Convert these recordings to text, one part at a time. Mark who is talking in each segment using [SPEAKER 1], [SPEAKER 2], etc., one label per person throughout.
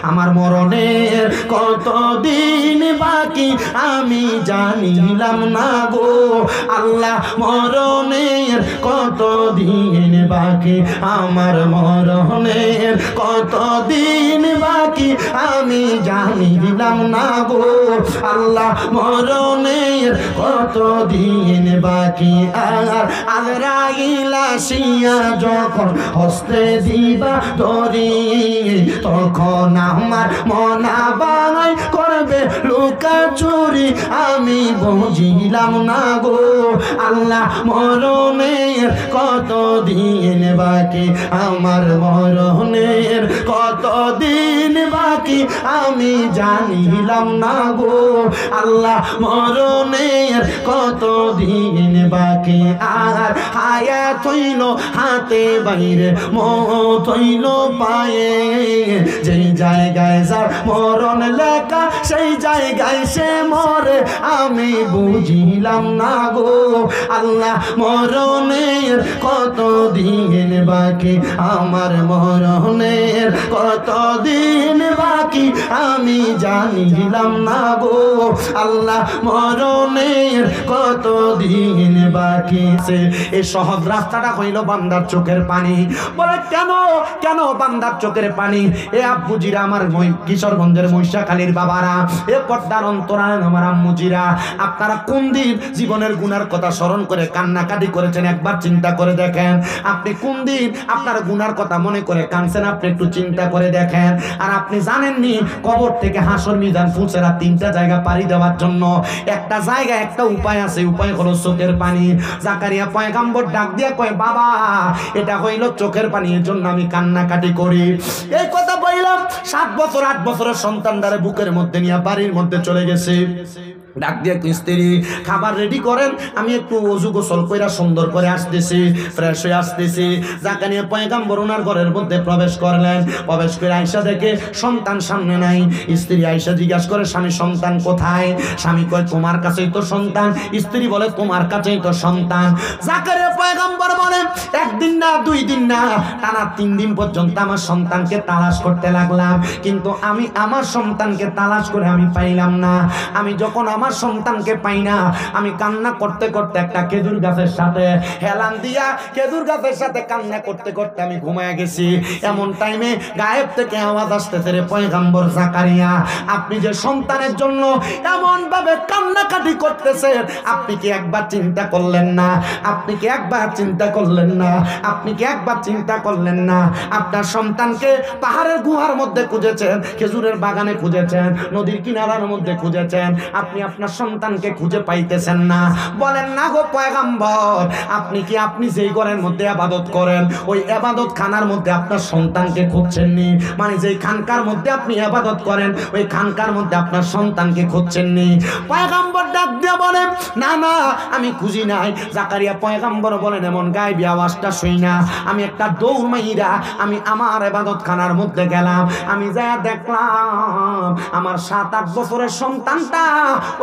[SPEAKER 1] আমার মরণের কতদিন বাকি আমি জানিলাম না গো আল্লাহ, মরণের কতদিন বাকি আমার মরণের কতদিন বাকি আমি জানিলাম না গো আল্লাহ, মরণের কতদিন বাকি। আর আজরাইল আসিয়া যখন হস্তে দিবা ধরি তখন আমার মনা বাঙাই করবে লুকা চুরি আমি বুঝিলাম না গো আল্লাহ, মরণের কতদিন বাকি আমার মরণের কতদিন বাকি আমি জানিলাম না গো আল্লাহ, মরণের কতদিন বাকি। আর হায়াত হইল হাতে বাইরে মত হইল পায়ে, যেই জায়গায় যার মরণ লেখা সেই জায়গায় সে মরে আমি বুঝিলাম না গো আল্লাহ, মরণের কতদিন বাকি আমার মরণের কতদিন বাকি আমি জানিলাম না গো আল্লাহ, মরণের কতদিন বাকি। সে এই সহজ রাস্তাটা হইল বান্দার চোখের পানি। বলে কেন কেন বান্দার চোখের পানি? এ আব্বুজিরা আমার কিশোরগঞ্জের মহিষাখালীর বাবারা, এ পর্দার অন্তরায় আমার আম্মুজিরা, আপনারা কোন দিন জীবনের গুনার কথা স্মরণ করে কান্নাকাটি করেছেন একবার চিন্তা করে দেখেন। আপনি কোন দিন আপনার গুনার কথা মনে করে কাঁদছেন আপনি একটু চিন্তা করে দেখেন। আর আপনি জানেননি কবর থেকে হাসর মিজান ফুলসেরা তিনটা জায়গা পাড়ি দেওয়ার জন্য একটা জায়গা একটা উপায় আছে, উপায় হলো চোখের পানি। জাকারিয়া পয়গাম্বর ডাক দিয়া কয় বাবা এটা হইল চোখের পানি, এর জন্য আমি কান্নাকাটি করি। এই কথা বললাম 7 বছর 8 বছরের সন্তানটারে বুকের মধ্যে নিয়ে বাড়ির মধ্যে চলে গেছে। ডাক দিয়ে স্ত্রী খাবার রেডি করেন, আমি একটু ওযু গোসল কইরা সুন্দর করে আসতেছি, ফ্রেশ হয়ে আসতেছি। জাকারিয়া পয়গাম্বর ওনার ঘরের মধ্যে প্রবেশ করলেন। প্রবেশ করে আয়েশা দেখে সন্তান সামনে নাই। স্ত্রী আয়েশা জিজ্ঞাসা করে স্বামী সন্তান কোথায়? স্বামী কয় তোমার কাছেই তো সন্তান। স্ত্রী বলে তোমার কাছেই তো সন্তান। জাকারিয়া পয়গাম্বর বলেন একদিন না 2 দিন না টানা 3 দিন পর্যন্ত আমার সন্তানকে তালাশ করতে লাগলাম, কিন্তু আমি আমার সন্তানকে তালাশ করে আমি পাইলাম না। আমি যখন আমার সন্তানকে পাই না আমি কান্না করতে করতে একটা খেজুর গাছের সাথে হেলান দিয়া খেজুর গাছের সাথে কান্না করতে করতে আমি ঘুমায় গেছি। এমন টাইমে গায়েব থেকে আওয়াজ আসতেছে রে পয়গাম্বর জাকারিয়া আপনি যে সন্তানের জন্য এমন ভাবে কান্নাকাটি করতেছেন আপনি কি একবার চিন্তা করলেন না? আপনি কি একবার চিন্তা করলেন না? আপনি কি একবার চিন্তা করলেন না? আপনার সন্তানকে পাহাড়ের গুহার মধ্যে খুঁজেছেন, খেজুরের বাগানে খুঁজেছেন, নদীর কিনারার মধ্যে খুঁজেছেন, আপনি আপনার সন্তানকে খুঁজে পাইতেছেন না। বলেন না গো পয়গাম্বর আপনি কি আপনি যেই ঘরের মধ্যে ইবাদত করেন ওই ইবাদত খানার মধ্যে আপনার সন্তানকে খুঁজছেননি? মানে যেই খানকার মধ্যে আপনি ইবাদত করেন ওই খানকার মধ্যে আপনার সন্তানকে খুঁজছেননি? পয়গাম্বর ডাক দিয়ে বলেন না না আমি খুঁজি নাই। জাকারিয়া পয়গাম্বর বলেন এমন গায়েবী আওয়াজটা শুই না আমি একটা দৌড় মাইরা আমি আমার ইবাদত খানার মধ্যে গেলাম। আমি যা দেখলাম আমার 7-8 বছরের সন্তানটা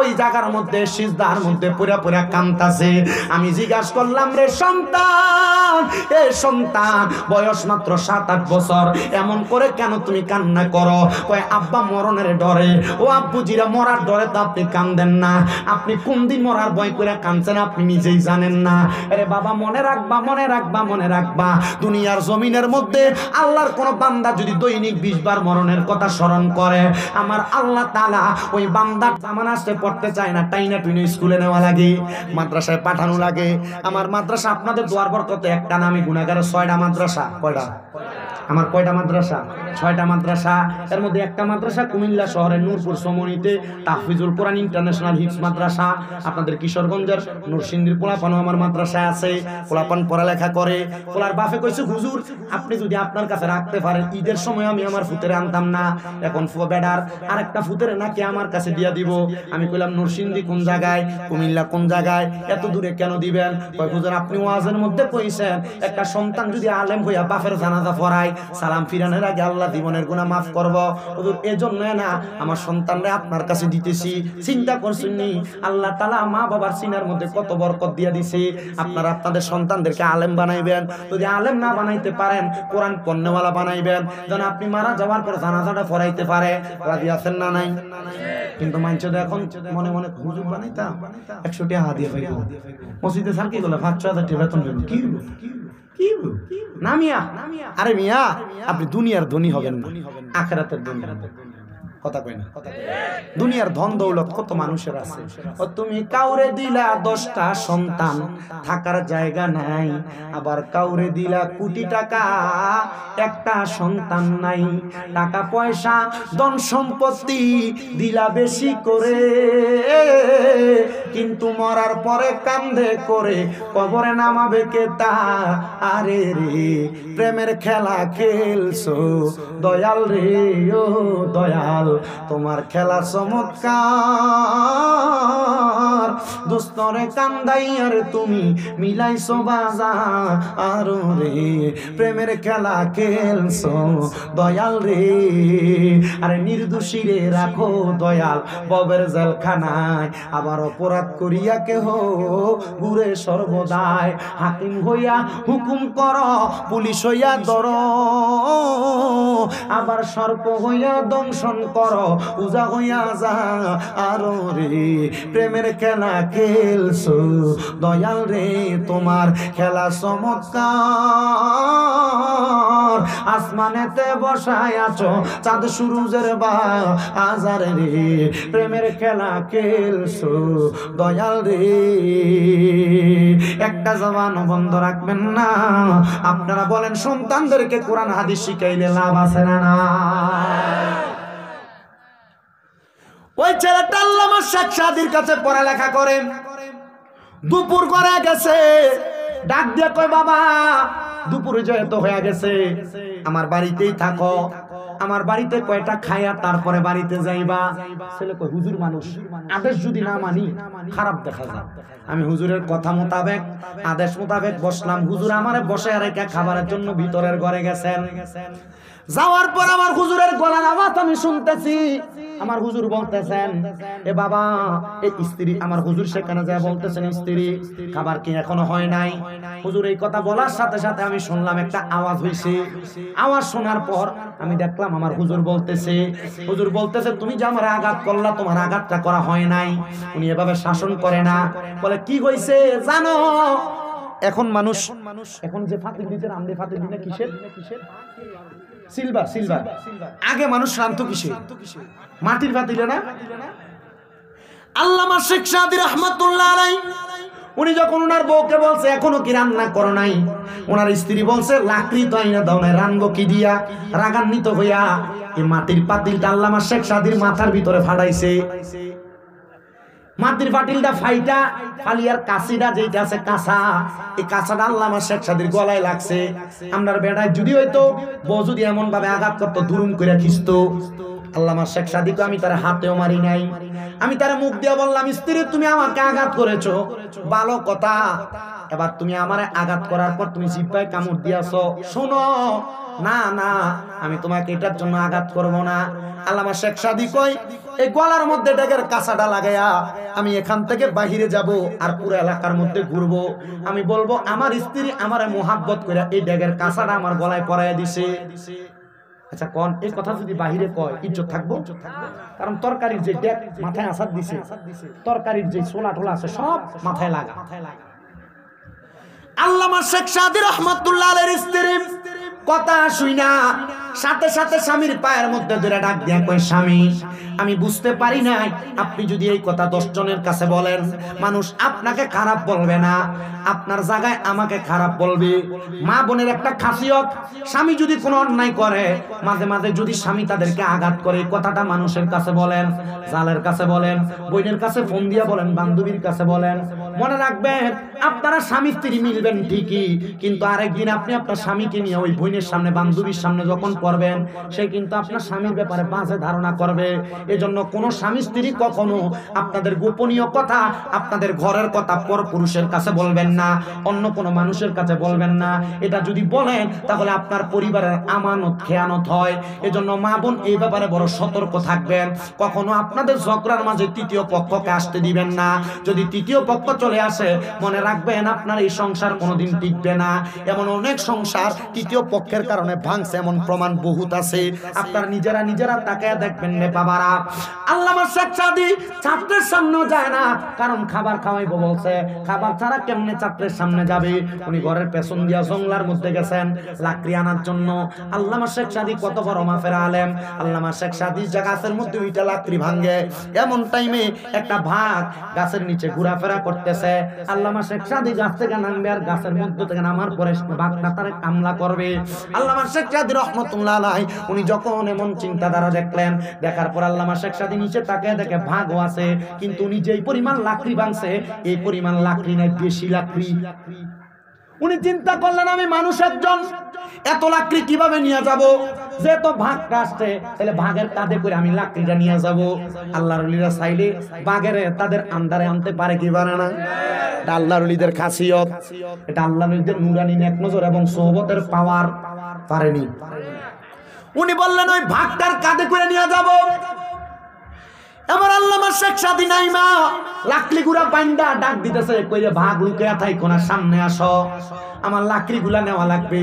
[SPEAKER 1] ওই জায়গার মধ্যে সিজদার মধ্যে পুরা পুরা কাঁদতাছে। আমি জিজ্ঞাসা করলাম রে সন্তান, এ সন্তান বয়স মাত্র 7-8 বছর এমন করে কেন তুমি কান্না করো? কয় আব্বা মরণের ডরে। ও আব্বুজিরা মরার ডরে তো আপনি কান্দেন না, আপনি কোন দিন মরার ভয় করে কাঁদছেন আপনি নিজেই জানেন না। আরে বাবা মনে রাখবা মনে রাখবা মনে রাখবা দুনিয়ার জমিনের মধ্যে আল্লাহর কোন বান্দা যদি দৈনিক 20 বার মরণের কথা স্মরণ করে আমার আল্লাহ তাআলা ওই বান্দার জামানা আসতে পড়তে চায় না, টাইনা টুইনা স্কুলে নেওয়া লাগে, মাদ্রাসায় পাঠানো লাগে। আমার মাদ্রাসা আপনাদের দোয়ার বরকতে একটা না, আমি গুনাহগারের 6টা মাদ্রাসা। কয়টা? আমার কয়টা মাদ্রাসা? 6টা মাদ্রাসা। এর মধ্যে একটা মাদ্রাসা কুমিল্লা শহরের নূরপুর সমনিতে তাহফিজুল কোরআন ইন্টারন্যাশনাল হিফজ মাদ্রাসা। আপনাদের কিশোরগঞ্জের নরসিংদীর পোলাপানও আমার মাদ্রাসায় আছে, পোলাপান পড়ালেখা করে। পোলার বাপে কইছে হুজুর আপনি যদি আপনার কাছে রাখতে পারেন ঈদের সময় আমি আমার ফুতেরে আনতাম না, এখন বেডার আরেকটা ফুতেরে নাকি আমার কাছে দিয়া দিব। আমি কইলাম নরসিংদী কোন জায়গায়, কুমিল্লা কোন জায়গায়, এত দূরে কেন দিবেন? কয় হুজুর আপনি ওয়াজের মধ্যে কইছেন একটা সন্তান যদি আলেম হইয়া বাপের জানাজা পড়ায় সালাম ফিরানোর আগে আল্লাহ জীবনের গুনাহ মাফ করব। হুজুর এজন্য না আমার সন্তানরা আপনার কাছে দিতেছি। চিন্তা করছেন নি আল্লাহ তাআলা মা বাবার সিনার মধ্যে কত বরকত দিয়া দিছে। আপনারা আপনাদের সন্তানদেরকে আলেম বানাইবেন, যদি আলেম না বানাইতে পারেন কোরআন পড়নেওয়ালা বানাইবেন, যেন আপনি মারা যাওয়ার পর জানাজাটা পড়াইতে পারে। রাজি আছেন না নাই? কিন্তু মানুষের এখন মনে মনে হুজুর বানাইতাম 100 টাকা হাদিয়া পাইব, মসজিদে স্যার কি বলে 5-6 হাজার টাকা বেতন দেবেন, কি না মিয়া? আরে মিয়া আপনি দুনিয়ার ধনী হবেন না, আখিরাতের ধনী হবেন। কথা কই না? দুনিয়ার ধন দৌলত কত মানুষের আছে। ও তুমি কাউরে দিলা 10টা সন্তান, থাকার জায়গা নাই, আবার কাউরে দিলা কোটি টাকা, একটা সন্তান নাই। টাকা পয়সা ধন সম্পত্তি দিলা বেশি করে, কিন্তু মরার পরে কান্দে করে কবরে নামাবে কে তা? আরে রে প্রেমের খেলা খেলছো দয়াল রে, ও দয়াল তোমার খেলা চমৎকার, দুস্তরে কান্দাইয়ার তুমি মিলাইছো বাজার। আর রে প্রেমের খেলা খেলছো দয়াল রে, আরে নির্দোষী রে রাখো দয়াল ববের জেলখানায়, আবার অপরাধ করিয়া কেহ ঘুরে সর্বদাই। হাকিম হইয়া হুকুম কর, পুলিশ হইয়া ধর, আবার সর্প হইয়া দংশন কর, উজা হইয়া যা। আর রে প্রেমের খেলা খেলছো দয়াল রে, তোমার খেলা চমৎকার, আসমানেতে বসায় আছো চাঁদ সূরজের বাজার রে, প্রেমের খেলা খেলছো দয়াল রে। একটা জবান বন্ধ রাখবেন না। আপনারা বলেন সন্তানদেরকে কোরআন হাদিস শিখাইলে লাভ আছে না? ওই ছেলেটা আল্লামা শেখ সাদির কাছে পড়ালেখা করে, দুপুর করে গেছে, ডাক দিয়ে কয় বাবা দুপুরে যেহেতু হয়ে গেছে আমার বাড়িতেই থাকো, আমার বাড়িতে কয়টা খাইয়া তারপরে বাড়িতে যাইবা। ছেলে কয় হুজুর মানুষ, আদেশ যদি না মানি খারাপ দেখা যায়। আমি হুজুরের কথা মোতাবেক আদেশ মোতাবেক বসলাম। হুজুর আমারে বসে রেখে খাবারের জন্য ভিতরের ঘরে গেছেন। যাওয়ার পর আমার হুজুরের গলার আওয়াজ আমি শুনতেছি। আমার হুজুর বলতেছেন এ বাবা এই স্ত্রী, আমার হুজুর সেখানে যায় বলতেছেন স্ত্রী খাবার কি এখনো হয় নাই? হুজুর এই কথা বলার সাথে সাথে আমি শুনলাম একটা আওয়াজ হইছে। আওয়াজ শোনার পর আমি দেখলাম আমার হুজুর বলতেছে তুমি যে আমার আঘাত করলা, তোমার আঘাতটা করা হয় নাই। উনি এভাবে শাসন করে না। বলে কি হইছে জানো? এখন মানুষ এখন যে ফাতিল দিতে আমদে ফাতিল দিনে কিসের সিলভার, আগে মানুষ রান্তো কিসে? মাটির ফাতিলে না? আল্লামা শেখ সাদি রাহমাতুল্লাহ আলাইহি উনি যখন ওনার বউকে বলছে এখনো কি রান্না করো নাই, ওনার স্ত্রী বলছে লাকড়ি তো আইনা দাও না, রান্না কি দিয়া? রাগান্বিত হইয়া এই মাটির পাতিলটা আল্লামা শেখ সাদির মাথার ভিতরে ফাটাইছে। মাটির পাতিলটা ফাইটা ফালিয়ার কাছিটা যেটা আছে কাঁচা, এই কাঁচাটা আল্লামা শেখ সাদির গলায় লাগছে। আমরার বেড়ায় যদি হইতো বউ যদি এমন ভাবে আঘাত করতো দুরুম করে খিস্ত। আল্লামা শেখ সাদিকে আমি তার হাতেও মারি নাই, আমি তার মুখ দিয়ে বললাম স্ত্রী তুমি আমাকে আঘাত করেছো ভালো কথা, এবার তুমি আমারে আঘাত করার পর তুমি জিহ্বায় কামড় দিয়াছো, শোনো না না আমি তোমাকে এটার জন্য আঘাত করব না। আল্লামা শেখ সাদি কই এই গলার মধ্যে ডেগের কাঁচাটা লাগাইয়া আমি এখান থেকে বাহিরে যাব আর পুরো এলাকার মধ্যে ঘুরবো, আমি বলবো আমার স্ত্রী আমারে মোহাব্বত করে এই ডেগের কাঁচাটা আমার গলায় পরাইয়া দিছে। আচ্ছা কোন এই কথা যদি বাহিরে কয় ইজ্জত থাকবো? কারণ তরকারির যে ডেক মাথায় আসাদ দিছে, তরকারির যে ছোলা টোলা আছে সব মাথায় লাগা। আল্লামা শেখ সাদি রাহমাতুল্লাহ আলাইহির স্ত্রী কথা শুইনা সাথে সাথে স্বামীর পায়ের মধ্যে ধরে ডাক দিয়া কয় স্বামী আমি বুঝতে পারি নাই আপনি যদি এই কথা 10 জনের কাছে বলেন মানুষ আপনাকে খারাপ বলবে না, আপনার জায়গায় আমাকে খারাপ বলবে। মা বোনের একটা খাসিয়ত, স্বামী যদি কোনো অন্যায় করে মাঝে মাঝে যদি স্বামী তাদেরকে আঘাত করে কথাটা মানুষের কাছে বলেন, জালের কাছে বলেন, বোনের কাছে ফোন দিয়া বলেন, বান্ধবীর কাছে বলেন। মনে রাখবেন আপনারা স্বামী স্ত্রী মিলবেন ঠিকই, কিন্তু আরেকদিন আপনি আপনার স্বামীকে নিয়ে ওই বোনের সামনে বান্ধবীর সামনে যখন করবেন, সে কিন্তু আপনার স্বামীর ব্যাপারে বাজে ধারণা করবে। এজন্য কোনো স্বামী স্ত্রী কখনো আপনাদের গোপনীয় কথা, আপনাদের ঘরের কথা পরপুরুষের কাছে বলবেন না, অন্য কোনো মানুষের কাছে বলবেন না। এটা যদি বলেন তাহলে আপনার পরিবারের আমানত খেয়ানত হয়। এজন্য মা বোন এই ব্যাপারে বড় সতর্ক থাকবেন। কখনো আপনাদের ঝগড়ার মাঝে তৃতীয় পক্ষকে আসতে দিবেন না। যদি তৃতীয় পক্ষ চলে আসে, মনে রাখবেন আপনার এই সংসার কোনোদিন টিকবে না। এমন অনেক সংসার তৃতীয় পক্ষের কারণে ভাঙছে, এমন প্রমাণ বহুত আছে। আপনার নিজেরা তাকায় দেখবেন রে বাবারা। আল্লামা শেখ সাদী ছাত্রের সামনেও যায় না, কারণ খাবার খাওয়াইবো বলছে। খাবার ছাড়া কেমনে ছাত্রের সামনে যাবে? উনি ঘরের পেছন দিয়া জঙ্গলার মধ্যে গেছেন লাকড়ি আনার জন্য। আল্লামা শেখ সাদী কত বড় মাফের আলেম। আল্লামা শেখ সাদী যে গাছের মধ্যে ওইটা লাকড়ি ভাঙে, এমন টাইমে একটা ভাগ গাছের নিচে ঘোরাফেরা করতেছে। আল্লামা শেখ সাদী গাছ থেকে নামবে, আর গাছের মধ্যে থেকে নামার পরে ভাগটা তারে হামলা করবে। আল্লামা শেখ সাদী রহমতুল্লাহ আলাইহি উনি যখন এমন চিন্তাধারা দেখলেন, দেখার পর আল্লামা শেখ সাদী নিচে তাকিয়ে দেখে ভাগও আছে, কিন্তু উনি যেই পরিমাণ লাকড়ি ভাঙছে এই পরিমাণ লাকড়ি নাই, বেশি লাকড়ি। উনি চিন্তা করলেন আমি মানুষ একজন, এত লাকড়ি কিভাবে নিয়ে যাব? যেহেতু ভাগটা আসছে, তাহলে ভাগের কাঁধে করে আমি লাকড়িটা নিয়ে যাব। আল্লাহর ওলিরা চাইলে ভাগের তাদের আন্ডারে আনতে পারে কি পারে না? এটা আল্লাহর ওলিদের খাসিয়ত, এটা আল্লাহর ওলিদের নুরানি নেক নজর এবং সোহবতের পাওয়ার। পারেনি। উনি বললেন ওই ভাগটার কাঁধে করে নিয়ে যাব। এবার আল্লামা শেখ সাদী নাইমা লাকড়ি গুড়া বাইন্দা ডাক দিতেছে, কইরে ভাগ লুকিয়া থাইকো না, সামনে আসো, আমার লাকড়ি গুলা নেওয়া লাগবে।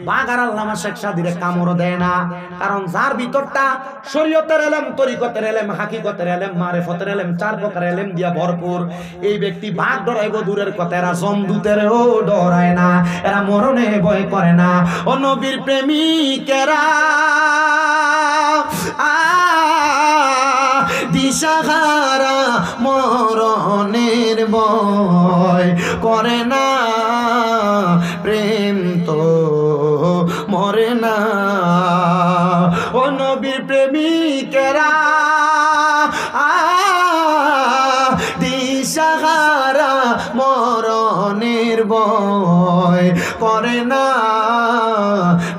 [SPEAKER 1] ভাগ আর আল্লামা শেখ সাদীরে কামড় দেয় না, কারণ যার ভিতরটা শরীয়তের এলেম, তরিকতের এলেম, হাকিকতের এলেম, মারিফতের এলেম, চার প্রকার এলেম দিয়া ভরপুর, এই ব্যক্তি ভাগ ডরাইব দূরের কথা, এরা জমদূতেরও ডরায় না, এরা মরণে ভয় করে না। ও নবীর প্রেমিকেরা দিশাহারা মরণের ভয় করে না, প্রেম তো মরে না। ও নবীর প্রেমিকেরা দিশাহারা মরণের ভয় করে না,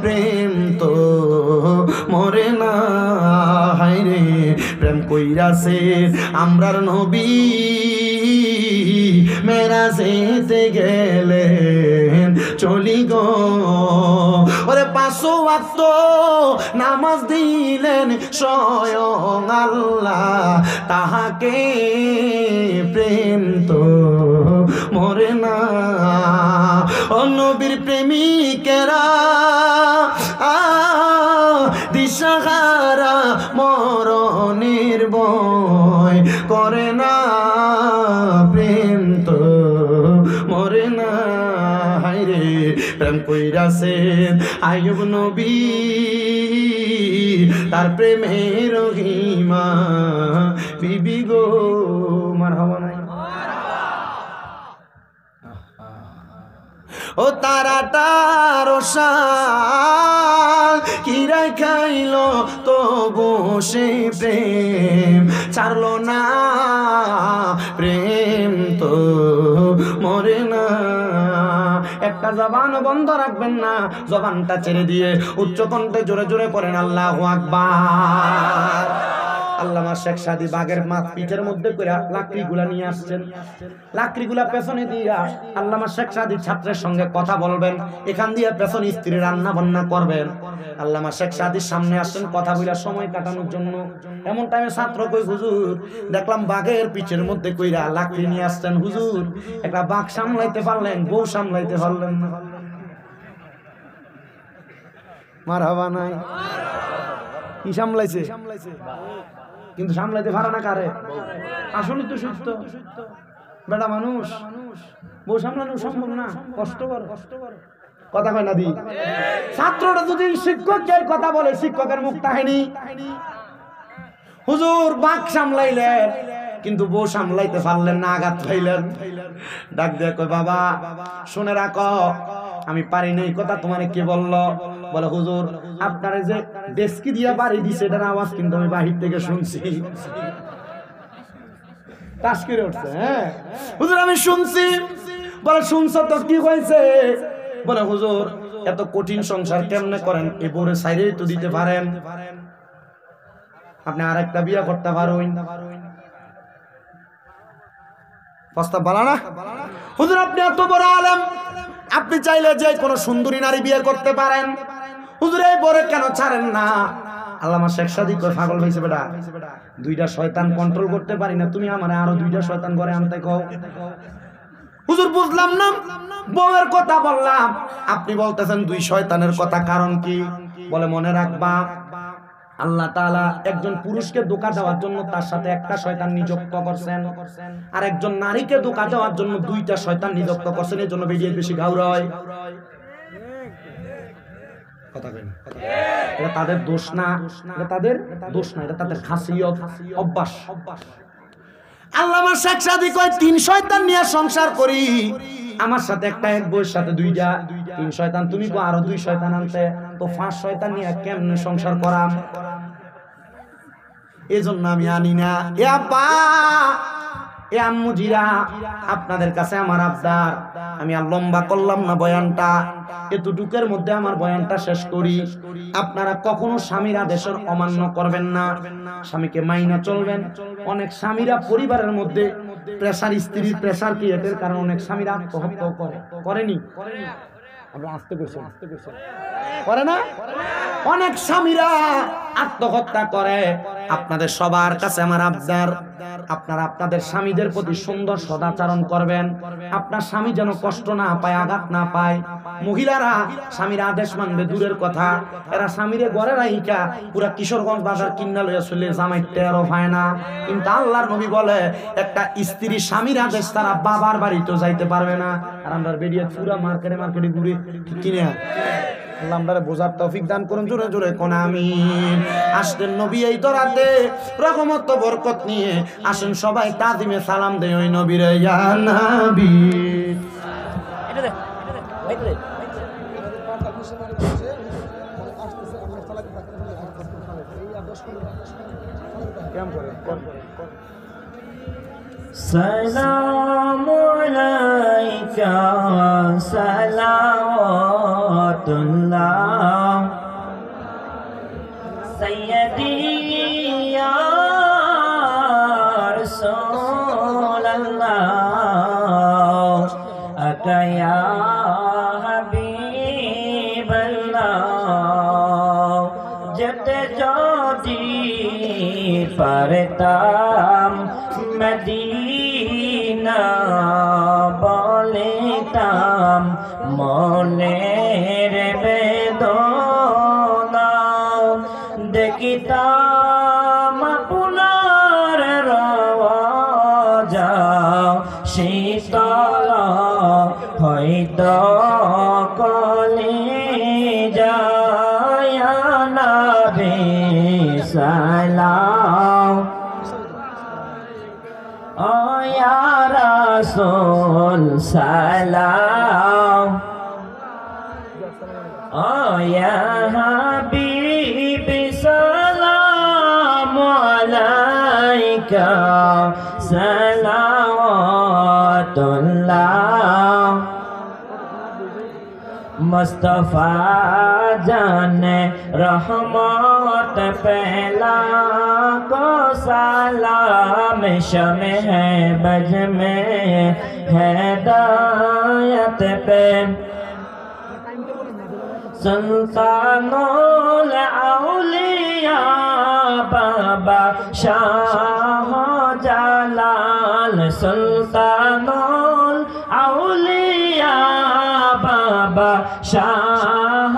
[SPEAKER 1] প্রেম তো মরে না। হায়রে প্রেম কইরাছে আমরার নবী, মেরাজেতে গেলেন চলি গো। ওরে 5 ওয়াক্ত নামাজ দিলেন স্বয়ং আল্লাহ, তাহাকে প্রেম তো মরে না। ও নবীর প্রেমিকেরা দিশাহারা মরণের ভয় করে না, প্রেম তো মরে না। হায়রে প্রেম কইরাছেন আইয়ুব নবী, তার প্রেমের রহিমা বিবি গো। মারহাবা নাই? ও তারাটার শাল কিরাই খাইল তো বসে প্রেম ছাড়লো না, প্রেম তো মরে না। একটা জবান বন্ধ রাখবেন না, জবানটা ছেড়ে দিয়ে উচ্চ কণ্ঠে জোরে জোরে পড়েন আল্লাহু আকবার। আল্লামা শেখ সাদী বাগের মাথ পিঠের মধ্যে করে লাকড়িগুলা নিয়ে আসছেন। লাকড়িগুলা পেছনে দিয়া আল্লামা শেখ সাদী ছাত্রের সঙ্গে কথা বলবেন, এখান দিয়ে পেছনে স্ত্রী রান্না বান্না করবেন। আল্লামা শেখ সাদীর সামনে আসছেন কথা বলার সময় কাটানোর জন্য। এমন টাইমে ছাত্র কই, হুজুর দেখলাম বাঘের পিঠের মধ্যে কইরা লাকড়ি নিয়ে আসছেন, হুজুর একটা বাঘ সামলাইতে পারলেন, বউ সামলাইতে পারলেন না। মারহাবা নাই? কি সামলাইছে? কিন্তু সামলাইতে পারে না কারে? আসলে তো সত্য, বেটা মানুষ, বউ সামলানো সম্ভব না, কষ্টকর। কথা কয় না দি? ছাত্রটা যদি শিক্ষককে কথা বলে, শিক্ষকের মুখ তাহেনি। হুজুর বাঘ সামলাইলেন কিন্তু বউ সামলাইতে পারলেন না, আঘাত পাইলেন। ডাক দিয়ে কয়, বাবা শুনে রাখো, আমি পারি না। এই কথা তোমার কে বললো? বলে হুজুর আপনারে যে ডেস্কি দিয়া বাড়ি দিছে এটার আওয়াজ কিন্তু আমি বাহির থেকে শুনছি। তাস করে উঠছে। হ্যাঁ হুজুর আমি শুনছি। বলে শুনছো তো কি হয়েছে? বলে হুজুর এত কঠিন সংসার কেমনে করেন? এ বউরে সাইরেই তো দিতে পারেন, আপনি আরেকটা বিয়ে করতে পারেন। প্রস্তাব ভালো না? হুজুর আপনি এত বড় আলেম, আপনি চাইলে যে কোনো সুন্দরী নারী বিয়ে করতে পারেন, হুজুর এই বউরে কেন ছাড়েন না? আল্লামা শেখ সাদিক কয় পাগল হইছে বেটা, দুইটা শয়তান কন্ট্রোল করতে পারি না, তুমি আমারে আরো দুইটা শয়তান ঘরে আনতে কও। হুজুর বুঝলাম না, বউয়ের কথা বললাম, আপনি বলতেছেন দুই শয়তানের কথা, কারণ কি? বলে মনে রাখবা আল্লাহ তাআলা একজন পুরুষকে ধোঁকা দেওয়ার জন্য তার সাথে একটা শয়তান নিযুক্ত করছেন, আর একজন নারীকে ধোঁকা দেওয়ার জন্য দুইটা শয়তান নিযুক্ত করছেন। এই জন্য বেরিয়ে বেশি ঘাউড়ায়। কথা কই না, এটা তাদের দোষ না, এটা তাদের দোষ না, এটা তাদের খাসিয়ত, অভ্যাস। আল্লামা শেখ সাদি কয় তিন শয়তান নিয়ে সংসার করি, আমার সাথে একটা, এক বউয়ের সাথে দুইটা, তিন শয়তান, তুমি কো আরো দুই শয়তান আনতে, তো পাঁচ শয়তান নিয়ে কেমনে সংসার করাম? এজন্য আমি আনি না। এ আব্বা, এ আম্মুজিরা, আপনাদের কাছে আমার আবদার, আমি আর লম্বা করলাম না বয়ানটা, এতটুকের মধ্যে আমার বয়ানটা শেষ করি। আপনারা কখনো স্বামীর আদেশের অমান্য করবেন না, স্বামীকে মাইনা চলবেন। অনেক স্বামীরা পরিবারের মধ্যে প্রেসার, স্ত্রীর প্রেসার ক্রিয়েটের কারণে অনেক স্বামীরা আত্মহত্যা করেনি? করে না? অনেক স্বামীরা আত্মহত্যা করে। আপনাদের সবার কাছে আমার আবদার, আপনারা আপনাদের স্বামীদের প্রতি সুন্দর সদাচরণ করবেন, আপনার স্বামী যেন কষ্ট না পায়, আঘাত না পায়। মহিলারা স্বামীর আদেশ মানবে দূরের কথা, এরা স্বামীরে ঘরে রাইকা পুরা কিশোরগঞ্জ বাজার কিন্না লইয়া চলে, জামাই টেরও পায় না। কিন্তু আল্লাহর নবী বলে একটা স্ত্রী স্বামীর আদেশ তারা বাবার বাড়িতেও যাইতে পারবে না। আর আমরা বেরিয়ে পুরা মার্কেটে ঘুরে কিনে আল্লাহ আমাদের বোঝার তৌফিক দান করুন। জোরে জোরে কোন আমিন। আসলেন নবী এই দরাতে রহমত বরকত নিয়ে, আসেন সবাই তাজিমে সালাম দেই ওই নবীর, ইয়া নবী। এটা দে, এটা দে।
[SPEAKER 2] সালামু আলাইকা সালাওয়াতুল্লাহ সাইয়্যিদি ইয়া রাসূলুল্লাহ আকা ইয়া হাবিবাল্লাহ। যেতে যদি পারতাম মদিনা বলিতাম মনের বেদনা, দেখিতাম আপনার রওজা শীতল হইত কলিজা। ইয়া নবী সালাম, ও ইয়া রাসূল সালাম, ও ইয়া হাবিবি সালাম আলাইকা সালাওয়াতুল্লাহ। मुस्तफा जाने रहमत पहला को सलाम, शमे है बज में हिदायत पे सुल्तानुल औलिया बाबा शाह जलाल, सुल्तानुल औलिया बाबा शाह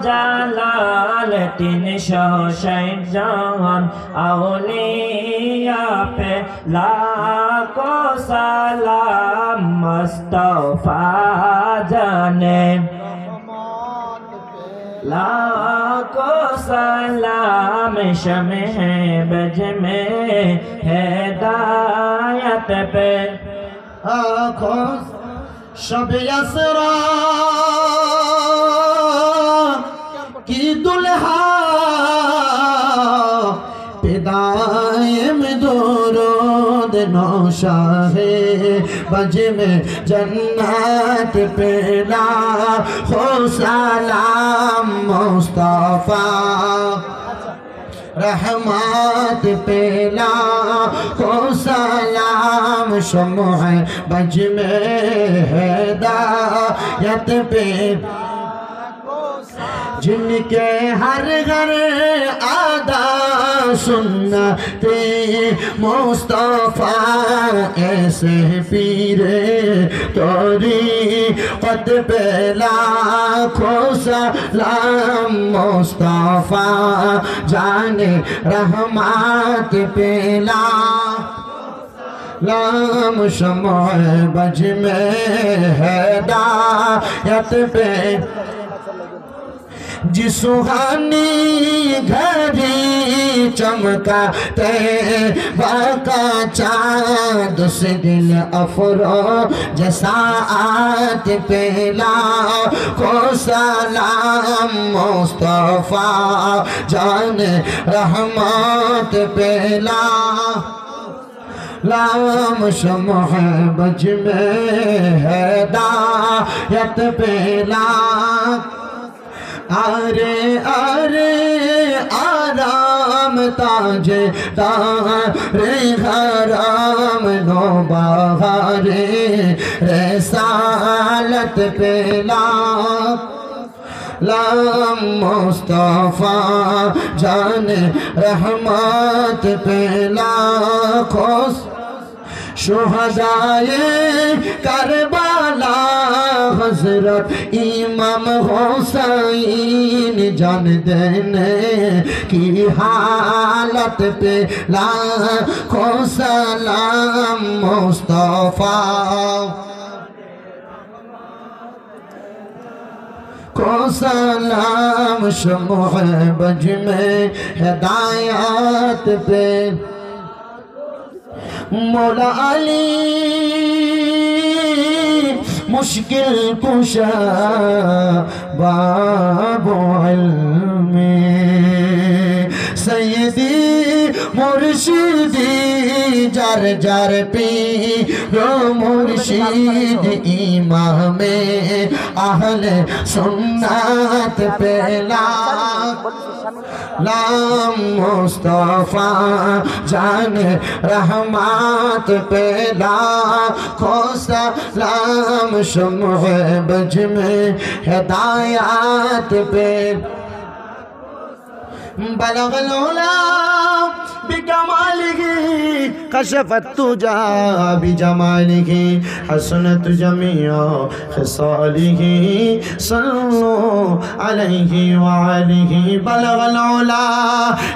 [SPEAKER 2] जलाल। 360 जहान औलिया पे लाखों सलाम, मुस्तफा जाने लाखों सलाम, शमे बज में हिदायत पे
[SPEAKER 1] आँखों शब यसरा की दुल्हा पिदाए में दरूद नौशा है बज में जन्नत पेला हो सलाम मुस्तफा रहमत पेला हो सलाम शम्ह बज में हिदायत पे जिनके हर घर आदा सुन्नते मुस्तफा ऐसे पीरे तोरी पत पेला खो सलाम मुस्तफा जाने रहमत पेला लाम शम्ह बज में हिदायत पे जिस सुहानी घड़ी चमकाते बाका चाँद से दिल अफरो जसात पेला को सलाम मुस्तफा जान रहमत पेला लाम शम्ह बज में हिदायत पेला अरे अरे आराम ताजे तारे हराम नो बहारे रसालत पेला लाम मुस्तफा जान रहमत पेला खोस शुहदाए करबला हजरत इमाम हुसैन जान देने की हालत पे लाखों सलाम मुस्तफा को सलाम शम्ह बज में हिदायत पे मौला अली मुश्किल कुशा बाबो में सैयदी मुर्शिदी जार जार पीरो मुर्शिद इमाम अहले सुन्नत पेला लाम मुस्तफा जान रहमत पेला खोसा लाम शम्ह बज में हिदायत पे बलगलोला बिकमालिही कशफत तुजा बिजमालिही हसनत जमीआ खिसालिही सल्लु अलैहि वालिही बलगलोला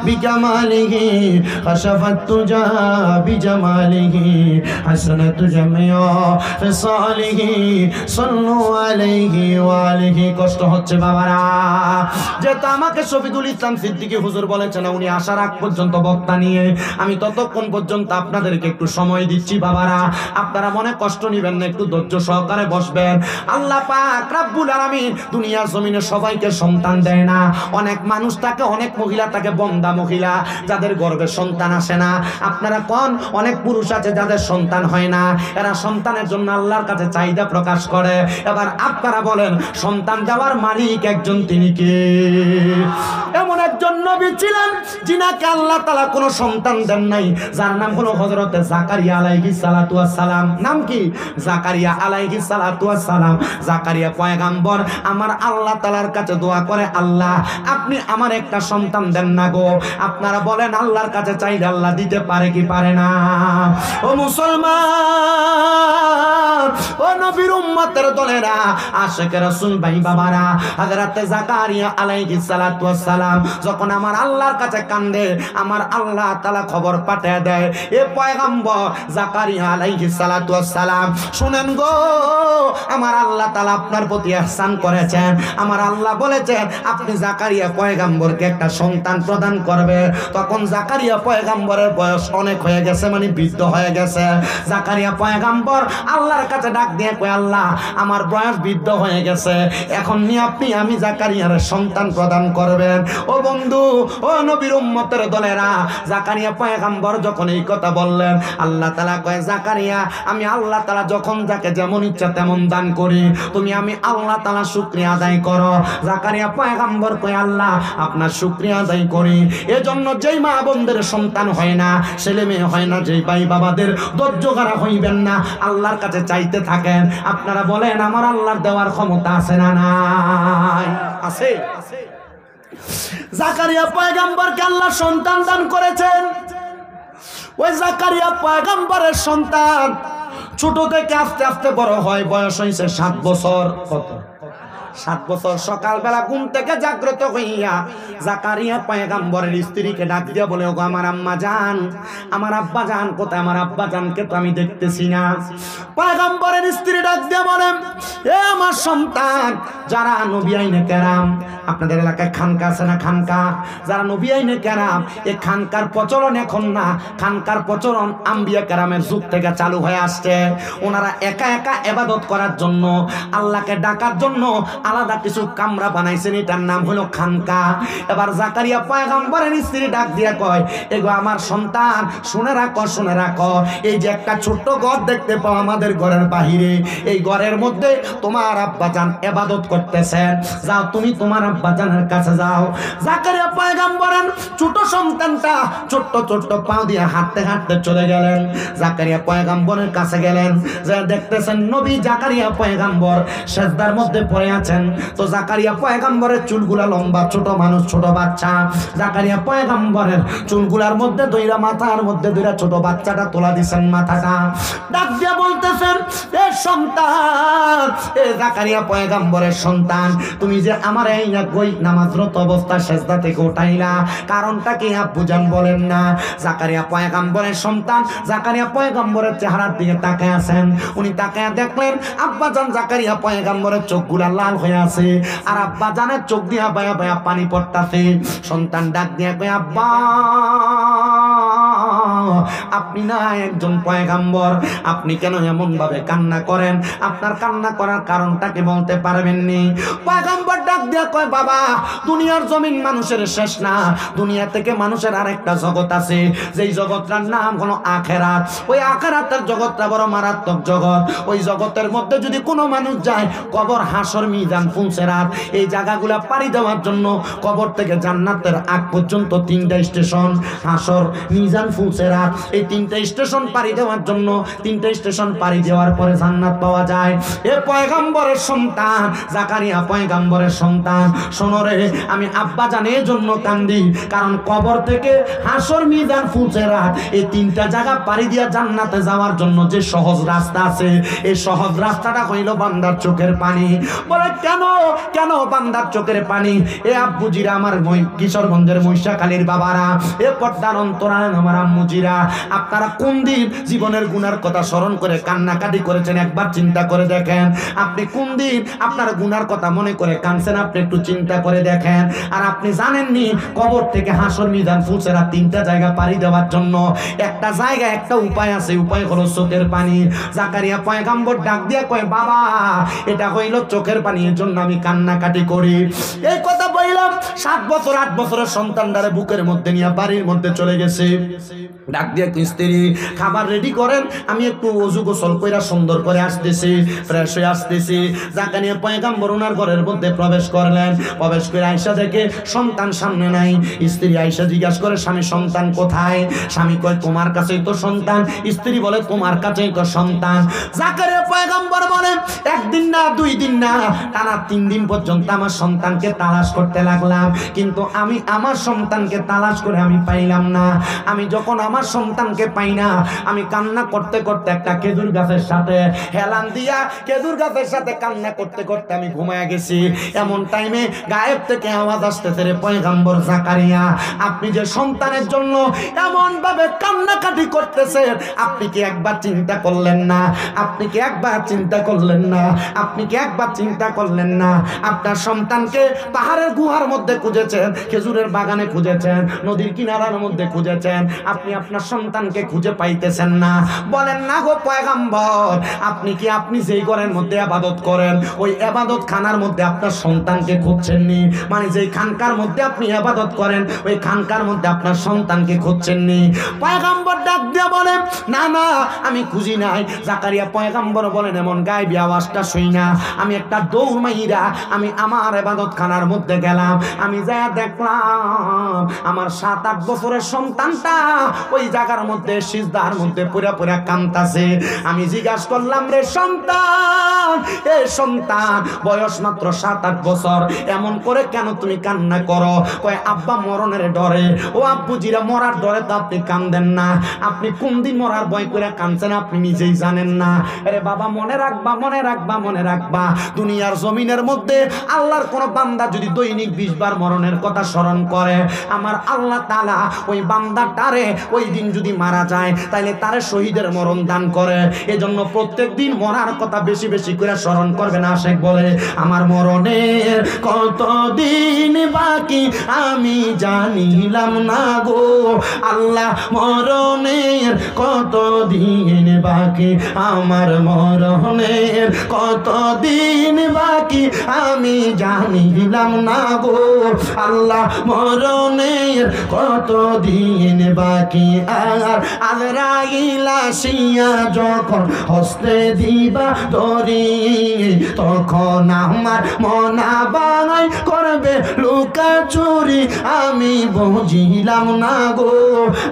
[SPEAKER 1] बिकमालिही कशफत तुजा बिजमालिही हसनत जमीआ खिसालिही सल्लु अलैहि वालिही कष्ट হচ্ছে বাবারা যেটা আমাকে শফিকুল ইসলাম সিদ্দিকী হুজুর বলেছেন উনি আসার আগ পর্যন্ত বক্তা নিয়ে আমি ততক্ষণ পর্যন্ত আপনাদেরকে একটু সময় দিচ্ছি বাবারা আপনারা মনে কষ্ট নেবেন না একটু ধৈর্য সহকারে বসবেন আল্লাহ পাক রব্বুল আলামিন দুনিয়ার জমিনে সবাইকে সন্তান দেয় না অনেক মানুষ থাকে অনেক মহিলা থাকে বন্দা মহিলা যাদের গর্ভে সন্তান আসে না আপনারা কোন অনেক পুরুষ আছে যাদের সন্তান হয় না এরা সন্তানের জন্য আল্লাহর কাছে চাহিদা প্রকাশ করে এবার আপনারা বলেন সন্তান দেওয়ার মালিক একজন তিনি কে এমন একজন নবী ছিলেন যিনাকে আল্লাহ তাআলা কোনো সন্তান দেন নাই যার নাম হলো হযরত জাকারিয়া আলাইহিস সালাতু ওয়াস সালাম নাম কি জাকারিয়া আলাইহিস সালাতু ওয়াস সালাম জাকারিয়া পয়গম্বর আমার আল্লাহ তাআলার কাছে দোয়া করে আল্লাহ আপনি আমার একটা সন্তান দেন না গো আপনারা বলেন আল্লাহর কাছে চাইলে আল্লাহ দিতে পারে কি পারে না ও মুসলমান ও নবীর উম্মতের দলেরা আশিক রাসূল ভাই বাবারা হযরত জাকারিয়া আলাইহিস সালাতু ওয়াস সালাম যখন আমার আল্লাহর কাছে কান্দে আমার আল্লাহ তাআলা খবর পাঠিয়ে দেয় এ পয়গম্বর জাকারিয়া আলাইহিস সালাতু ওয়াস সালাম শুনেন গো আমার আল্লাহ তাআলা আপনার প্রতি ইহসান করেছেন আমার আল্লাহ বলেছেন আপনি জাকারিয়া পয়গম্বরকে একটা সন্তান প্রদান করবে তখন জাকারিয়া পয়গম্বরের বয়স অনেক হয়ে গেছে মানে বৃদ্ধ হয়ে গেছে জাকারিয়া পয়গম্বর আল্লাহর কাছে ডাক দিয়ে কয় আল্লাহ আমার বয়স বৃদ্ধ হয়ে গেছে, এখন নিয়ে আমি জাকারিয়ার সন্তান প্রদান করবেন। ও বন্ধু, ও নবীর উম্মতের দলেরা, জাকারিয়া পয়গম্বর যখন এই কথা বললেন, আল্লাহ তাআলা কয়, জাকারিয়া আমি আল্লাহ তাআলা যখন যাকে যেমন ইচ্ছা তেমন দান করি, তুমি আমি আল্লাহ তাআলা শুকরিয়া আদায় করো। জাকারিয়া পয়গম্বর কয়, আল্লাহ আপনার শুকরিয়া আদায় করি। এজন্য যেই মা বোনদের সন্তান হয় না, ছেলে মেয়ে হয় না, যেই ভাই বাবাদের ধৈর্য হারা হইবেন না, আল্লাহর কাছে চাইতে থাকেন। আপনারা বলেন আমার আল্লাহর দেওয়ার ক্ষমতা আছে না নাই? আছে। জাকারিয়া পয়গম্বরকে আল্লাহ সন্তান দান করেছেন। ওই জাকারিয়া পয়গম্বরের সন্তান ছোট থেকে আস্তে আস্তে বড় হয়, বয়স হয়েছে 7 বছর। কত? 7 বছর। সকালবেলা ঘুম থেকে জাগ্রত হইয়া জাকারিয়া পয়গম্বরের স্ত্রীকে ডাক দিয়া বলে, ওগো আমার আম্মা জান, আমার আব্বা জান কোথায়? আমার আব্বা জানকে তো আমি দেখতেছি না। পয়গম্বরের স্ত্রী ডাক দিয়া বলেন, এ আমার সন্তান, যারা নবী আইনে কেরাম, আপনাদের এলাকায় খানকা আছে না? খানকা, যারা নবী আইনে কেরাম, এই খানকার প্রচলন এখন না, খানকার প্রচলন আম্বিয়া কেরামের যুগ থেকে চালু হয়ে আসছে। ওনারা একা একা ইবাদত করার জন্য, আল্লাহকে ডাকার জন্য আলাদা কিছু কামরা বানাইছেন, এটার নাম হলো খানকা। এবার জাকারিয়া পয়গম্বরের স্ত্রী ডাক দিয়া কয়, এগো আমার সন্তান, শুনে রাখো, শুনে রাখো, এই যে একটা ছোট্ট ঘর দেখতে পাও আমাদের ঘরের বাহিরে, এই ঘরের মধ্যে তোমার আব্বাজান ইবাদত করতেছেন, যাও তুমি তোমার আব্বাজানের কাছে যাও। জাকারিয়া পয়গম্বরের ছোট সন্তানটা ছোট্ট ছোট্ট পা দিয়ে হাঁটতে হাঁটতে চলে গেলেন। জাকারিয়া পয়গম্বরের কাছে গেলেন, যা দেখতেছেন নবী জাকারিয়া পয়গম্বর সেজদার মধ্যে পড়ে আছেন। তো জাকারিয়া পয়গম্বরের চুলগুলা লম্বা, ছোট মানুষ, ছোট বাচ্চা, জাকারিয়া পয়গম্বরের চুলগুলার মধ্যে দইরা, মাথার মধ্যে দইরা ছোট বাচ্চাটা তোলা দিছেন মাথাটা। ডাক দিয়া বলতেছেন, এ সন্তান, এ জাকারিয়া পয়গম্বরের সন্তান, তুমি যে আমার এই নামাজরত অবস্থা সেজদা থেকে উঠাইলা, কারণটা কি আব্বুজান বলেন না? জাকারিয়া পয়গম্বরের সন্তান জাকারিয়া পয়গম্বরের চেহারার দিকে তাকায় আছেন। উনি তাকায় দেখলেন আব্বাজান জাকারিয়া পয়গম্বরের চোখগুলা লাল হয়ে আছে, আর আব্বাজানের চোখ দিয়া বায়া বায়া পানি পড়তাছে। সন্তান ডাক দিয়া কয়, আব্বা, আপনি না একজন পয়গম্বর, আপনি কেন এমন ভাবে কান্না করেন? আপনার কান্না করার কারণটা কি বলতে পারবেননি? পয়গম্বর ডাক দিয়া কয়, বাবা, দুনিয়ার জমিন মানুষের শেষ না, দুনিয়া থেকে মানুষের আরেকটা জগৎ আছে, যেই জগৎটার নাম হলো আখেরাত। ওই আখেরাতের জগৎটা বড় মারাত্মক জগৎ। ওই জগতের মধ্যে যদি কোনো মানুষ যায়, কবর, হাসর, মিজান, ফুলসেরাত, এই জায়গাগুলা পাড়ি দেওয়ার জন্য কবর থেকে জান্নাতের আগ পর্যন্ত 3টা স্টেশন, হাসর, মিজান, ফুলসেরাত, এই 3টা স্টেশন পাড়ি দেওয়ার জন্য 3টা স্টেশন পাড়ি দেওয়ার পরে জান্নাত পাওয়া যায়। এ পয়গম্বরের সন্তান জাকারিয়া পয়গম্বরের সন্তান, শোনো রে, আমি আব্বা জানের জন্য কান্দি, কারণ কবর থেকে হাসর, মিজান, ফুলসেরাত, এই 3টা জায়গা পাড়ি দিয়া জান্নাতে যাওয়ার জন্য যে সহজ রাস্তা আছে, এই সহজ রাস্তাটা হইল বান্দার চোখের পানি। বলে, কেন কেন বান্দার চোখের পানি? এ আব্বুজিরা, আমার কিশোরগঞ্জের মহিষাখালীর বাবারা, এ পর্দার অন্তরান আমার আম্মুজিরা, আপনারা কোন দিন জীবনের গুনার কথা স্মরণ করে কান্নাকাটি করেছেন? একবার চিন্তা করে দেখেন। আপনি কোন দিন আপনার গুনার কথা মনে করে কাঁদছেন? আপনি একটু চিন্তা করে দেখেন। আর আপনি জানেননি কবর থেকে হাসর, মিজান, ফুলসেরাত 3টা জায়গা পাড়ি দেওয়ার জন্য একটা জায়গা, একটা উপায় আছে, উপায় হলো চোখের পানি। জাকারিয়া পয়গম্বর ডাক দিয়া কয়, বাবা, এটা হইল চোখের পানি, এর জন্য আমি কান্নাকাটি করি। এই কথা বললাম, 7 বছর 8 বছরের সন্তানটারে বুকের মধ্যে নিয়ে বাড়ির মধ্যে চলে গেছে। ডাক দিয়ে স্ত্রী, খাবার রেডি করেন, আমি একটু ওযু গোসল কইরা সুন্দর করে আসতেছি, ফ্রেশ হয়ে আসতেছি। জাকারিয়া পয়গম্বর ওনার ঘরের মধ্যে প্রবেশ করলেন। প্রবেশ করে আয়েশা দেখে সন্তান সামনে নাই। স্ত্রী আয়েশা জিজ্ঞাসা করে, স্বামী, সন্তান কোথায়? স্বামী কয়, তোমার কাছেই তো সন্তান। স্ত্রী বলে, তোমার কাছেই তো সন্তান। জাকারিয়া পয়গম্বর বলেন, 1 দিন না, 2 দিন না, টানা 3 দিন পর্যন্ত আমার সন্তানকে তালাশ করতে লাগলাম, কিন্তু আমি আমার সন্তানকে তালাশ করে আমি পাইলাম না। আমি যখন আমার সন্তানকে পাই না, আমি কান্না করতে করতে একটা খেজুর গাছের সাথে হেলান দিয়া খেজুর গাছের সাথে কান্না করতে করতে আমি ঘুমায় গেছি। এমন টাইমে গায়েব থেকে আওয়াজ আসতেছে, রে পয়গম্বর জাকারিয়া, আপনি যে সন্তানের জন্য এমন ভাবে কান্নাকাটি করতেছেন, আপনি কি একবার চিন্তা করলেন না? আপনি কি একবার চিন্তা করলেন না? আপনি কি একবার চিন্তা করলেন না? আপনার সন্তানকে পাহাড়ের গুহার মধ্যে খুঁজেছেন, খেজুরের বাগানে খুঁজেছেন, নদীর কিনারার মধ্যে খুঁজেছেন, আপনি আপনার সন্তান সন্তানকে খুঁজে পাইতেছেন না। বলেন না গো পয়গম্বর, আপনি যেই ঘরের মধ্যে ইবাদত করেন ওই ইবাদত খানার মধ্যে আপনার সন্তানকে খুঁজছেন নি? মানে যেই খানকার মধ্যে আপনি ইবাদত করেন ওই খানকার মধ্যে আপনার সন্তানকে খুঁজছেন নি? পয়গম্বর ডাক দিয়ে বলেন, না না আমি খুঁজি নাই। জাকারিয়া পয়গম্বর বলেন, এমন গায়েবী আওয়াজটা শুই না আমি একটা দৌড় মাইরা আমি আমার ইবাদত খানার মধ্যে গেলাম। আমি যা দেখলাম আমার 7-8 বছরের সন্তানটা ওই জায়গার মধ্যে সিজদার মধ্যে পুরা পুরা কাঁদতাছে। আমি জিজ্ঞাসা করলাম, রে সন্তান, এ সন্তান বয়স মাত্র 7-8 বছর, এমন করে কেন তুমি কান্না করো? কয় আব্বা মরণের ডরে। ও আব্বুজিরা মরার ডরে তো আপনি কান্দেন না, আপনি কোন দিন মরার ভয় করে কাঁদছেন আপনি নিজেই জানেন না। আরে বাবা মনে রাখবা, মনে রাখবা, মনে রাখবা, দুনিয়ার জমিনের মধ্যে আল্লাহর কোন বান্দা যদি দৈনিক 20 বার মরণের কথা স্মরণ করে, আমার আল্লাহ তাআলা ওই বান্দাটারে ওই দিন যদি মারা যায় তাইলে তারে শহীদের মরণ দান করে। এজন্য প্রত্যেক দিন মরার কথা বেশি বেশি করে স্মরণ করবেন। আশেক বলে, আমার মরণের কতদিন বাকি আমি জানিলাম না গো আল্লাহ, মরণের কতদিন বাকি, আমার মরণের কতদিন বাকি আমি জানিলাম না গো আল্লাহ, মরণের কতদিন বাকি। আর আজরাইল আসিয়া যখন হস্তে দিবা ধরি, তখন আমার মনা বানাই করবে লুকা চুরি, আমি বুঝিলাম না গো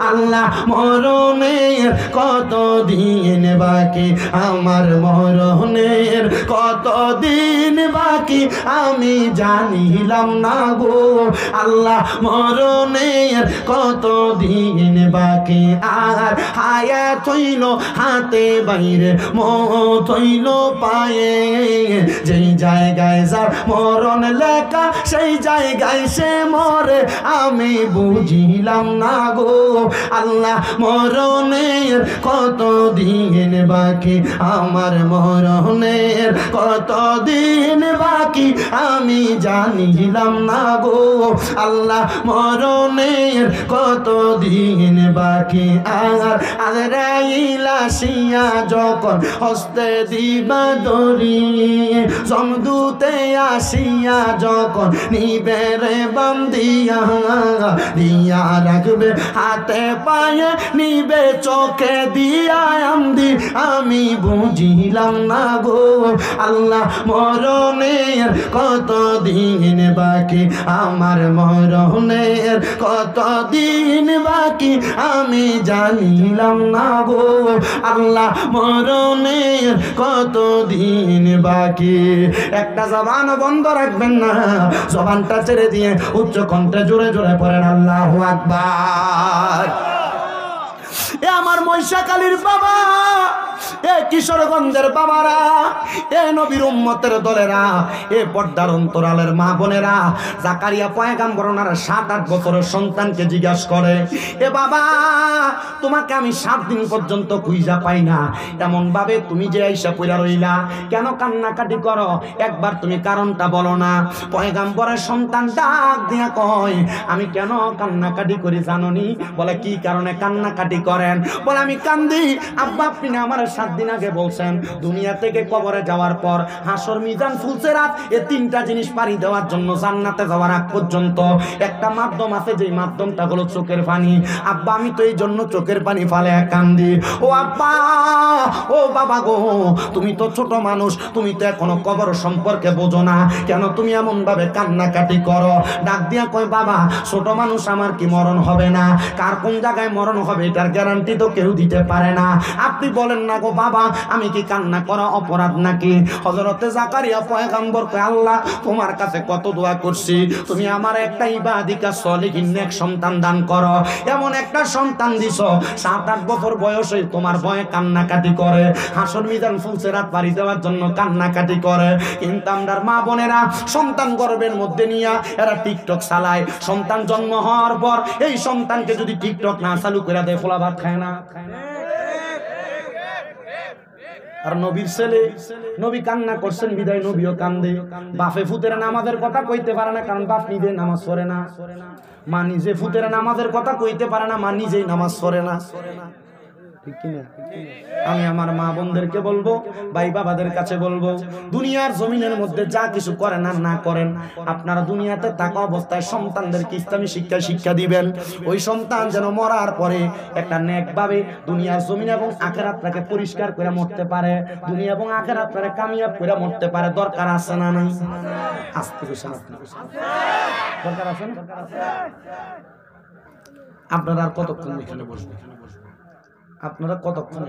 [SPEAKER 1] আল্লাহ, মরণের কতদিন বাকি, আমার মরণের কতদিন বাকি আমি জানিলাম না গো আল্লাহ, মরণের কতদিন বাকি। আর হায়াত হইল হাতে বাইরে, মৌত হইল পায়ে, যেই জায়গায় যার মরণ লেখা সেই জায়গায় সে মরে, আমি বুঝিলাম না গো আল্লাহ, মরণের কতদিন বাকি, আমার মরণের কতদিন বাকি আমি জানিলাম না গো আল্লাহ, মরণের কতদিন বাকি। আর আজরাইল আসিয়া যখন হস্তে দিবা ধরি, সমদূতে আসিয়া যখন নিবে রে বান্দিয়া, দিয়া রাখবে হাতে পায়ে, নিবে চোখে দিয়া আমদি, আমি বুঝিলাম না গো আল্লাহ, মরণের কতদিন বাকি, আমার মরণের কতদিন বাকি আমি জানিলাম না গো আল্লাহ, মরণের কতদিন বাকি। একটা জবান বন্ধ রাখবেন না, জবানটা ছেড়ে দিয়ে উচ্চ কণ্ঠে জোরে জোরে পড়েন আল্লাহু আকবার। এ আমার মহিষাকালীর বাবা, এ কিশোরগঞ্জের বাবারা, এ নবীর উম্মতের দলেরা, এ পর্দার অন্তরালের মা বোনেরা, জাকারিয়া পয়গম্বর ওনার 7-8 বছরের সন্তানকে জিজ্ঞাসা করে, এ বাবা তোমাকে আমি 7 দিন পর্যন্ত খুঁজা পাই না, এমন ভাবে তুমি যে আইসা পইরা রইলা, কেন কান্নাকাটি করো? একবার তুমি কারণটা বলো না। পয়গম্বরের সন্তান ডাক দিয়া কয়, আমি কেন কান্নাকাটি করি জানোনি? বলে কি কারণে কান্নাকাটি করেন? বলে আমি কান্দি আব্বা, আপনি না আমার 7 দিন আগে বলছেন দুনিয়া থেকে কবরে যাওয়ার পর হাসর মিজান ফুলসিরাত, এই 3টা জিনিস পারি দেওয়ার জন্য জান্নাতে যাওয়ার আগ পর্যন্ত একটা মাধ্যম আছে, যেই মাধ্যমটা হলো চোখের পানি। আব্বা আমি তো এই জন্য চোখের পানি ফালে কান্দি। ও আব্বা, ও বাবা গো, তুমি তো ছোট মানুষ, তুমি তো এখনো কবর সম্পর্কে বোঝো না, কেন তুমি এমন ভাবে কান্নাকাটি করো? ডাক দিয়া কয়, বাবা ছোট মানুষ, আমার কি মরণ হবে না? কার কোন জায়গায় মরণ হবে এটার গ্যারান্টি তো কেউ দিতে পারে না। আপনি বলেন না গো বাবা, আমি কি কান্না করা অপরাধ নাকি? হযরতে জাকারিয়া পয়গম্বর কয়, আল্লাহ তোমার কাছে কত দোয়া করছি, তুমি আমার একটা ইবাদিকা সলিহিন নেক সন্তান দান করো। এমন একটা সন্তান দিছো 7-8 বছর বয়সে তোমার ভয়ে কান্নাকাটি করে, হাসর মিজান ফুলসিরাত পারি দেওয়ার জন্য কান্নাকাটি করে। কিন্তু আমরার মা বোনেরা সন্তান গর্ভের মধ্যে নিয়ে এরা টিকটক চালায়। সন্তান জন্ম হওয়ার পর এই সন্তানকে যদি টিকটক না চালু করে দেয়, ফোলা ভাত খায় না। আর নবীর ছেলে, নবী কান্না করছেন বিদায় নবীও কান্দে। বাপে ফুতের নামাজের কথা কইতে পারে না, কারণ বাপ নিজে নামাজ পড়ে না। মা নিজে ফুতের নামাজের কথা কইতে পারে না, মা নিজেই নামাজ পড়ে না, ঠিক কিনা? আমি আমার মা বোনদেরকে বলবো, ভাই বাবাদের কাছে বলবো, দুনিয়ার জমিনের মধ্যে যা কিছু করেন আর না করেন, আপনারা দুনিয়াতে থাকা অবস্থায় সন্তানদেরকে ইসলামী শিক্ষা দিবেন। ওই সন্তান যেন মরার পরে একটা নেকভাবে দুনিয়ার জমিন এবং আখিরাতটাকে পরিষ্কার করে মরতে পারে, দুনিয়া এবং আখিরাতটাকে কামিয়াব করে মরতে পারে। দরকার আছে না নাই? আস্তে বসেন, দরকার আছে না? আপনারা আর কতক্ষণ এখানে বসবেন? আপনারা কতক্ষণ?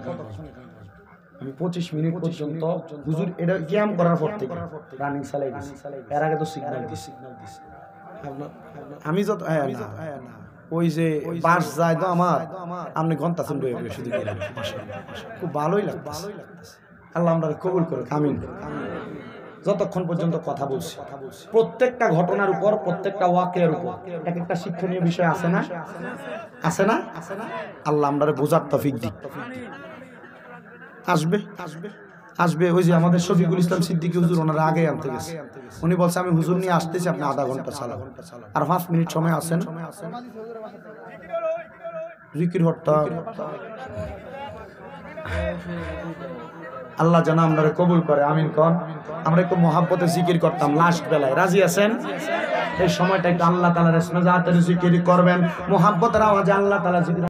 [SPEAKER 1] আমি 25 মিনিট পর্যন্ত হুজুর এটা ক্যাম্প করার পর থেকে রানিং চালাই দিছি, এর আগে তো সিগন্যাল দিছি। আমি যত ওই যে বাস যায় তো আমার, আপনি ঘন্টা শুনবে শুধু খুব ভালোই লাগছে। আল্লাহ আমরা কবুল করে, আমিন। যতক্ষণ পর্যন্ত কথা বলছি, প্রত্যেকটা ঘটনার উপর, প্রত্যেকটা ওয়াকের উপর এক একটা শিক্ষণীয় বিষয় আছে না? আছে না? আল্লাহ আমরা বোঝার তৌফিক দিক। আসবে আসবে ওই যে আমাদের শফিকুল ইসলাম সিদ্দিকী হুজুর, ওনারা আগে আনতে গেছে। উনি বলছে আমি হুজুর নিয়ে আসতেছি, আপনি আধা ঘন্টা চালান, আর 5 মিনিট সময় আছেন জিকির হট্টা। আল্লাহ যেন আমরা কবুল করে, আমিন কর। আমরা একটু মহাব্বতে জিকির করতাম লাস্ট বেলায়, রাজি আছেন? এই সময়টা একটু আল্লাহ তাআলার ইসমে জাতের জিকির করবেন, মহাব্বতের আওয়াজে আল্লাহ তাআলা জিকির